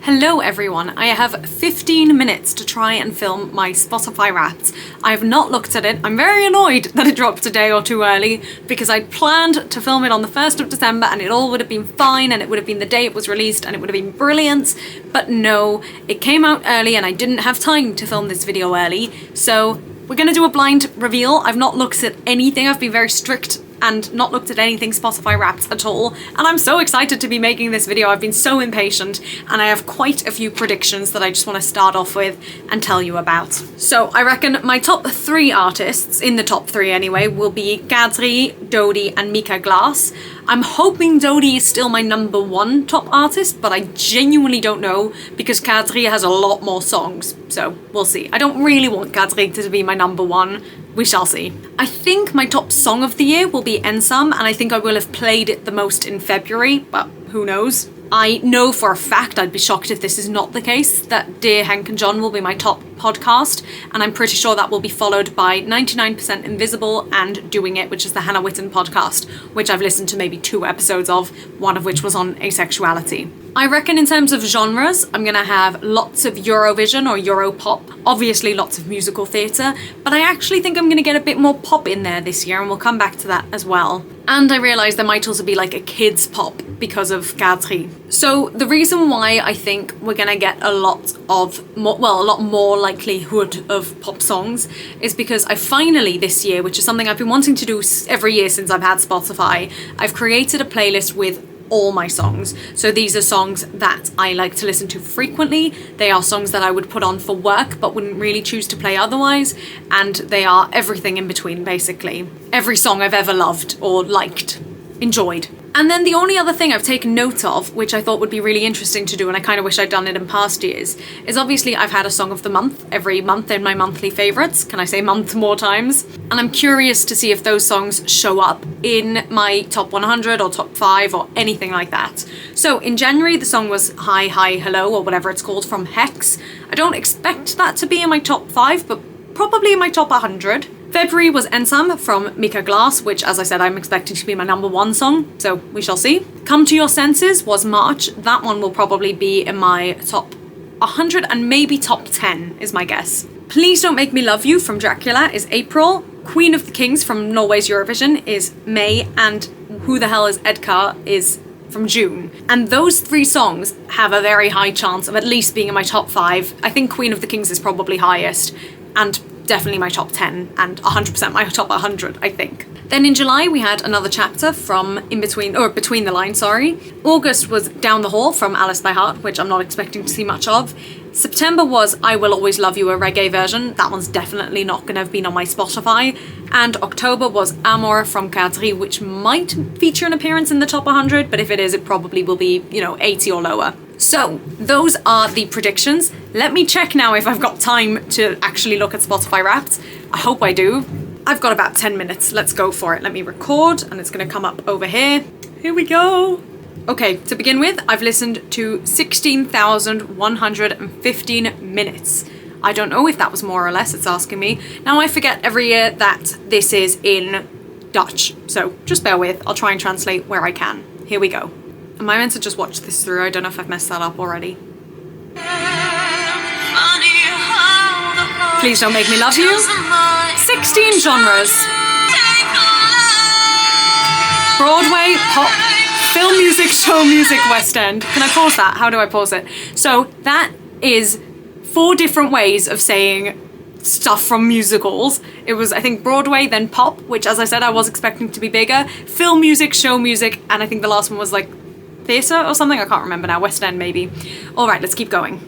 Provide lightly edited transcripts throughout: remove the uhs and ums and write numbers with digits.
Hello everyone, I have 15 minutes to try and film my Spotify Wrapped. I have not looked at it. I'm very annoyed that it dropped a day or two early because I'd planned to film it on the 1st of December and it all would have been fine and it would have been the day it was released and it would have been brilliant. But no, it came out early and I didn't have time to film this video early. So we're gonna do a blind reveal. I've not looked at anything. I've been very strict and not looked at anything Spotify Wrapped at all, and I'm so excited to be making this video. I've been so impatient, and I have quite a few predictions that I just want to start off with and tell you about. So I reckon my top 3 artists, in the top 3 anyway, will be Kadri, Dodie and Mika Glass. I'm hoping Dodie is still my number 1 top artist, but I genuinely don't know because Kadri has a lot more songs, so we'll see. I don't really want Kadri to be my number 1. We shall see. I think my top song of the year will be Ensam, and I think I will have played it the most in February, but who knows? I know for a fact, I'd be shocked if this is not the case, that Dear Hank and John will be my top podcast, and I'm pretty sure that will be followed by 99% Invisible and Doing It, which is the Hannah Witten podcast, which I've listened to maybe 2 episodes of, one of which was on asexuality. I reckon in terms of genres, I'm gonna have lots of Eurovision or Europop, obviously lots of musical theatre, but I actually think I'm gonna get a bit more pop in there this year, and we'll come back to that as well. And I realise there might also be like a kids pop because of Kadri. So the reason why I think we're gonna get a lot more likelihood of pop songs is because I finally this year, which is something I've been wanting to do every year since I've had Spotify, I've created a playlist with all my songs. So these are songs that I like to listen to frequently. They are songs that I would put on for work but wouldn't really choose to play otherwise, and they are everything in between basically. Every song I've ever loved or liked, enjoyed. And then the only other thing I've taken note of, which I thought would be really interesting to do, and I kind of wish I'd done it in past years, is obviously I've had a song of the month every month in my monthly favourites. Can I say month more times? And I'm curious to see if those songs show up in my top 100 or top 5 or anything like that. So in January, the song was Hi, Hi, Hello, or whatever it's called, from Hex. I don't expect that to be in my top 5, but probably in my top 100. February was Ensam from Mika Glass, which, as I said, I'm expecting to be my number 1 song, so we shall see. Come to Your Senses was March. That one will probably be in my top 100 and maybe top 10 is my guess. Please Don't Make Me Love You from Dracula is April. Queen of the Kings from Norway's Eurovision is May, and Who the Hell is Edka is from June. And those 3 songs have a very high chance of at least being in my top 5. I think Queen of the Kings is probably highest, and definitely my top 10 and 100% my top 100, I think. Then in July we had Another Chapter from Between the Lines, sorry. August was Down the Hall from Alice by Heart, which I'm not expecting to see much of. September was I Will Always Love You, a reggae version. That one's definitely not going to have been on my Spotify. And October was Amor from Kadri, which might feature an appearance in the top 100, but if it is, it probably will be, 80 or lower. So those are the predictions. Let me check now if I've got time to actually look at Spotify Wrapped. I hope I do. I've got about 10 minutes. Let's go for it. Let me record and it's going to come up over here. Here we go. Okay, to begin with, I've listened to 16,115 minutes. I don't know if that was more or less, it's asking me. Now I forget every year that this is in Dutch, so just bear with. I'll try and translate where I can. Here we go. Am I meant to just watch this through? I don't know if I've messed that up already. Please Don't Make Me Love You. 16 genres. Broadway, pop, film music, show music, West End. Can I pause that? How do I pause it? So that is 4 different ways of saying stuff from musicals. It was, I think, Broadway, then pop, which, as I said, I was expecting to be bigger. Film music, show music, and I think the last one was like theatre or something. I can't remember now. West End, maybe. All right, let's keep going.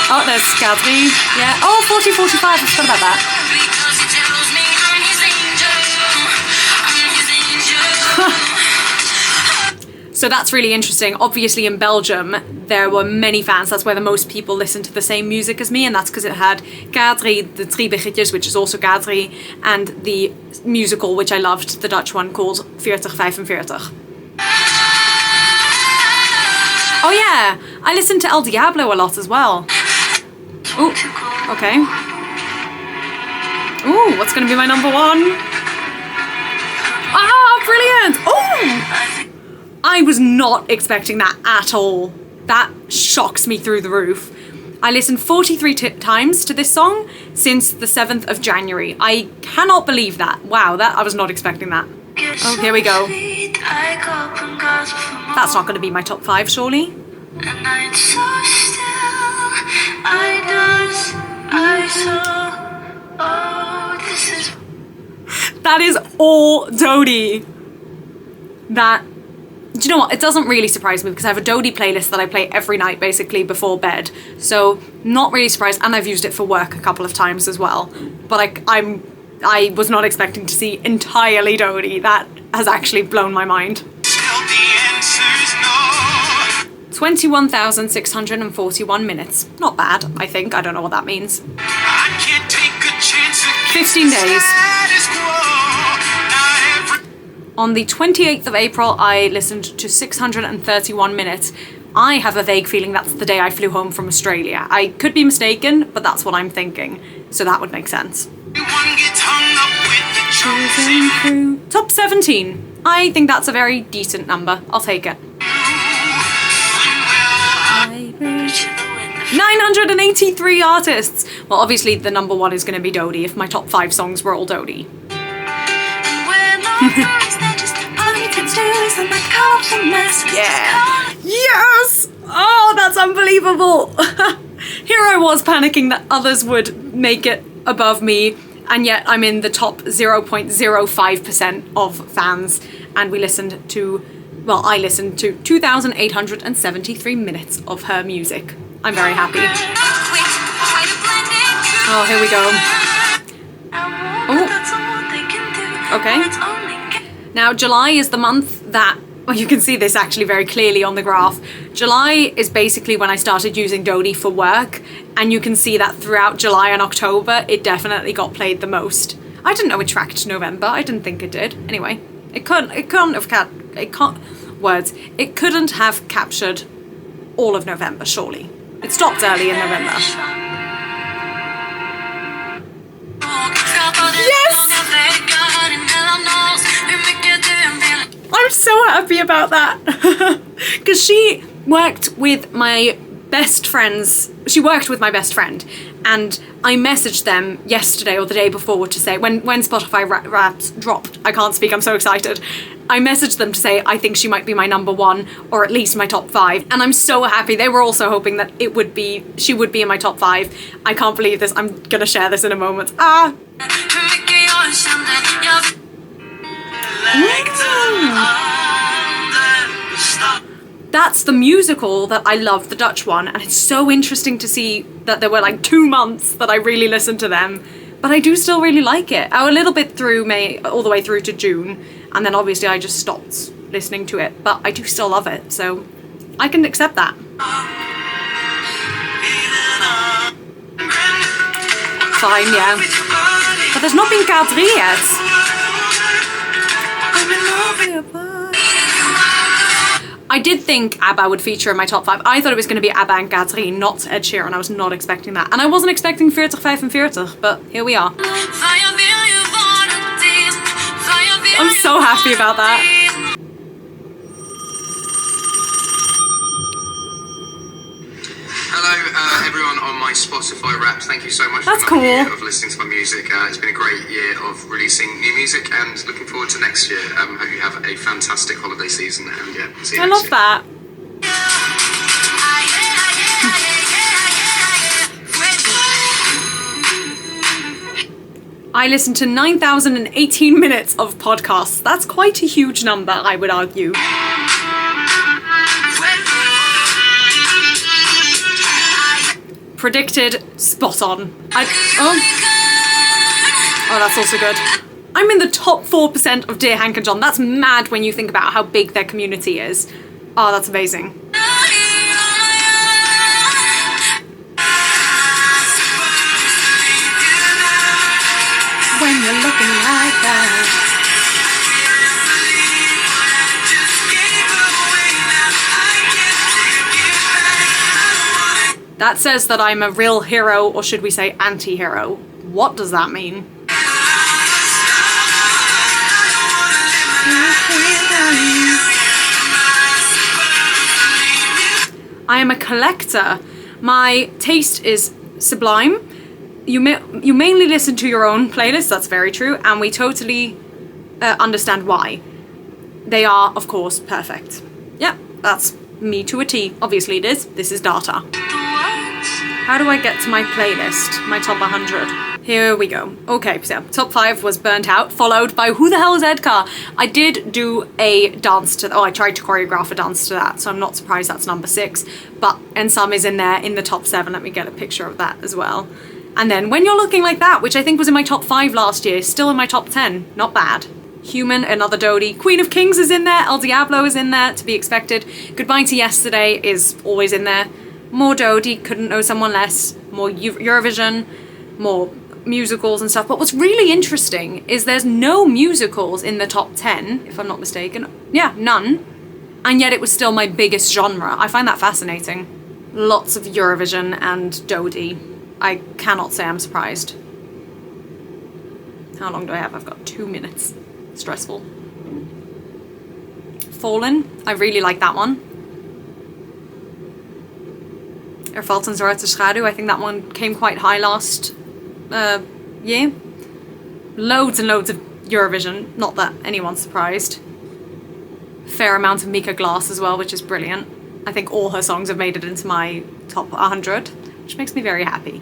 Oh, there's Kadri. Yeah. Oh, 40-45. I forgot about that. So that's really interesting. Obviously in Belgium, there were many fans. That's where the most people listened to the same music as me, and that's because it had Kadri, the Drie Biggetjes, which is also Kadri, and the musical, which I loved, the Dutch one called 40-45. Oh yeah, I listened to El Diablo a lot as well. Ooh, okay. Ooh, what's gonna be my number 1? Ah, brilliant! Oh! I was not expecting that at all. That shocks me through the roof. I listened 43 times to this song since the 7th of January. I cannot believe that. Wow, I was not expecting that. Oh, here we go. That's not going to be my top 5, surely. That is all Dodie. Do you know what? It doesn't really surprise me because I have a Dodie playlist that I play every night basically before bed. So not really surprised, and I've used it for work a couple of times as well. But I was not expecting to see entirely Dodie. That has actually blown my mind. 21,641 minutes. Not bad, I think. I don't know what that means. 15 days. On the 28th of April, I listened to 631 minutes. I have a vague feeling that's the day I flew home from Australia. I could be mistaken, but that's what I'm thinking. So that would make sense. Top 17. I think that's a very decent number. I'll take it. 983 artists. Well, obviously the number one is going to be Dodie if my top 5 songs were all Dodie. Yeah. Yes! Oh, that's unbelievable. Here I was panicking that others would make it above me, and yet I'm in the top 0.05% of fans, and I listened to 2,873 minutes of her music. I'm very happy. Oh, here we go. Oh. Okay. Now, July is the month that, well, you can see this actually very clearly on the graph. July is basically when I started using Dodie for work, and you can see that throughout July and October, it definitely got played the most. I didn't know it tracked November. I didn't think it did. Anyway, it couldn't have captured all of November, surely. It stopped early in November. Yes! I'm so happy about that. Because she worked with my best friends. She worked with my best friend. And I messaged them yesterday or the day before to say, when Spotify Wraps dropped, I can't speak, I'm so excited. I messaged them to say I think she might be my number 1 or at least my top 5. And I'm so happy. They were also hoping that she would be in my top 5. I can't believe this. I'm going to share this in a moment. That's the musical that I love, the Dutch one, and it's so interesting to see that there were like 2 months that I really listened to them, but I do still really like it. A little bit through May, all the way through to June, and then obviously I just stopped listening to it, but I do still love it, so I can accept that. Fine, yeah. But there's not been K3 yet. I did think ABBA would feature in my top 5. I thought it was going to be ABBA and K3, not Ed Sheeran. I was not expecting that. And I wasn't expecting 4045, but here we are. I'm so happy about that. Hello, everyone on my Spotify Wraps. Thank you so much That's for another cool. year of listening to my music. It's been a great year of releasing new music and looking forward to next year. Hope you have a fantastic holiday season, and yeah, see you I next love year. that. I listened to 9,018 minutes of podcasts. That's quite a huge number, I would argue. Predicted, spot on. Oh, that's also good. I'm in the top 4% of Dear Hank and John. That's mad when you think about how big their community is. Oh, that's amazing. When you're looking like that. That says that I'm a real hero, or should we say anti-hero? What does that mean? I am a collector. My taste is sublime. You mainly listen to your own playlist, that's very true, and we totally understand why. They are, of course, perfect. Yeah, that's me to a T. Obviously it is. This is data. How do I get to my playlist? My top 100. Here we go. Okay, so top 5 was Burnt Out, followed by Who the Hell is Edgar? I did do a dance to, I tried to choreograph a dance to that, so I'm not surprised that's number 6. But And Some is in there in the top 7. Let me get a picture of that as well. And then When You're Looking Like That, which I think was in my top 5 last year, still in my top 10. Not bad. Human, another Dodie. Queen of Kings is in there. El Diablo is in there, to be expected. Goodbye to Yesterday is always in there. More Dodie, Couldn't Know Someone Less. More Eurovision. More musicals and stuff. But what's really interesting is there's no musicals in the top 10, if I'm not mistaken. Yeah, none. And yet it was still my biggest genre. I find that fascinating. Lots of Eurovision and Dodie. I cannot say I'm surprised. How long do I have? I've got 2 minutes. Stressful. Fallen. I really like that one. Valt een zwarte schaduw. I think that one came quite high last year. Loads and loads of Eurovision. Not that anyone's surprised. Fair amount of Mika Glass as well, which is brilliant. I think all her songs have made it into my top 100, which makes me very happy.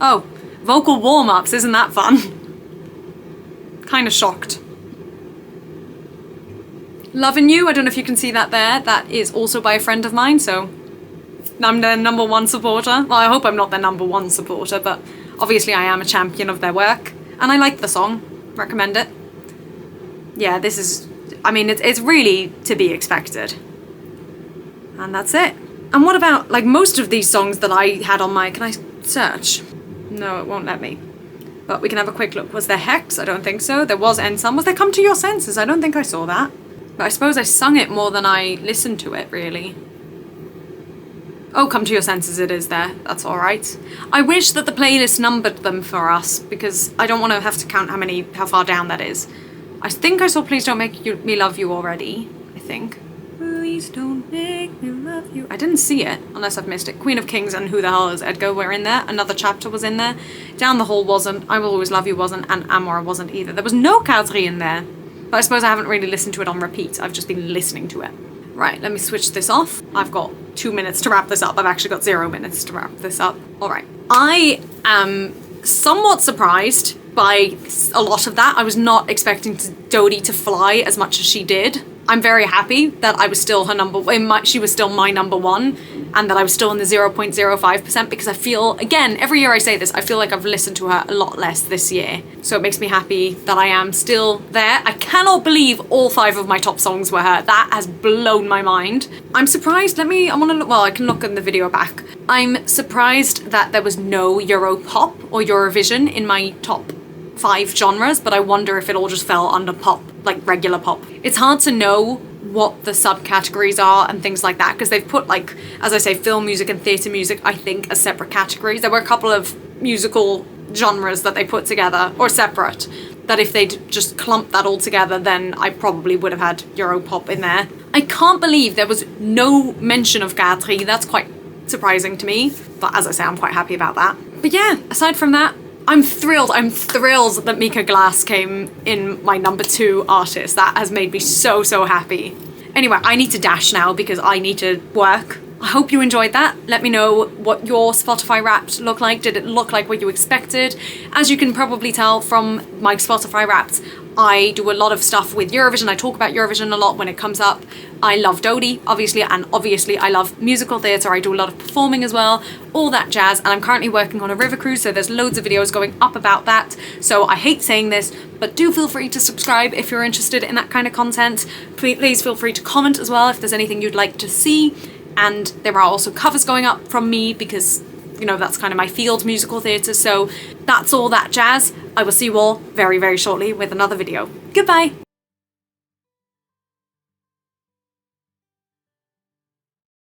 Oh, vocal warm-ups. Isn't that fun? Kind of shocked. Loving You. I don't know if you can see that there. That is also by a friend of mine, so I'm their number 1 supporter. Well, I hope I'm not their number 1 supporter, but obviously I am a champion of their work. And I like the song. Recommend it. Yeah, this is... I mean, it's really to be expected. And that's it. And what about, like, most of these songs that I had on my... Can I search? No, it won't let me. But we can have a quick look. Was there Hex? I don't think so. There was End Some. Was there Come to Your Senses? I don't think I saw that. But I suppose I sung it more than I listened to it, really. Oh, Come to Your Senses it is there. That's alright. I wish that the playlist numbered them for us, because I don't want to have to count how far down that is. I think I saw Please Don't Make Me Love You already, I think. Please don't make me love you. I didn't see it, unless I've missed it. Queen of Kings and Who the Hell is Edgar were in there. Another Chapter was in there. Down the Hall wasn't. I Will Always Love You wasn't. And Amor wasn't either. There was no Kadri in there. But I suppose I haven't really listened to it on repeat. I've just been listening to it. Right, let me switch this off. I've got 2 minutes to wrap this up. I've actually got 0 minutes to wrap this up. All right. I am somewhat surprised by a lot of that. I was not expecting Dodie to fly as much as she did. I'm very happy that I was still her she was still my number 1, and that I was still in the 0.05%, because I feel, again, every year I say this, I feel like I've listened to her a lot less this year. So it makes me happy that I am still there. I cannot believe all 5 of my top songs were her. That has blown my mind. I'm surprised, I want to look, well, I can look in the video back. I'm surprised that there was no Euro pop or Eurovision in my top 5 genres, but I wonder if it all just fell under pop, like regular pop. It's hard to know what the subcategories are and things like that, because they've put, like, as I say, film music and theatre music, I think, as separate categories. There were a couple of musical genres that they put together, or separate, that if they'd just clumped that all together, then I probably would have had Europop in there. I can't believe there was no mention of Kadri. That's quite surprising to me, but as I say, I'm quite happy about that. But yeah, aside from that, I'm thrilled that Mika Glass came in my number 2 artist. That has made me so, so happy. Anyway, I need to dash now because I need to work. I hope you enjoyed that. Let me know what your Spotify Wrapped looked like. Did it look like what you expected? As you can probably tell from my Spotify Wrapped, I do a lot of stuff with Eurovision. I talk about Eurovision a lot when it comes up. I love Dodie, obviously, and obviously I love musical theatre. I do a lot of performing as well, all that jazz, and I'm currently working on a river cruise, so there's loads of videos going up about that. So I hate saying this, but do feel free to subscribe if you're interested in that kind of content. Please feel free to comment as well if there's anything you'd like to see. And there are also covers going up from me because, you know, that's kind of my field, musical theatre. So that's all that jazz. I will see you all very, very shortly with another video. Goodbye.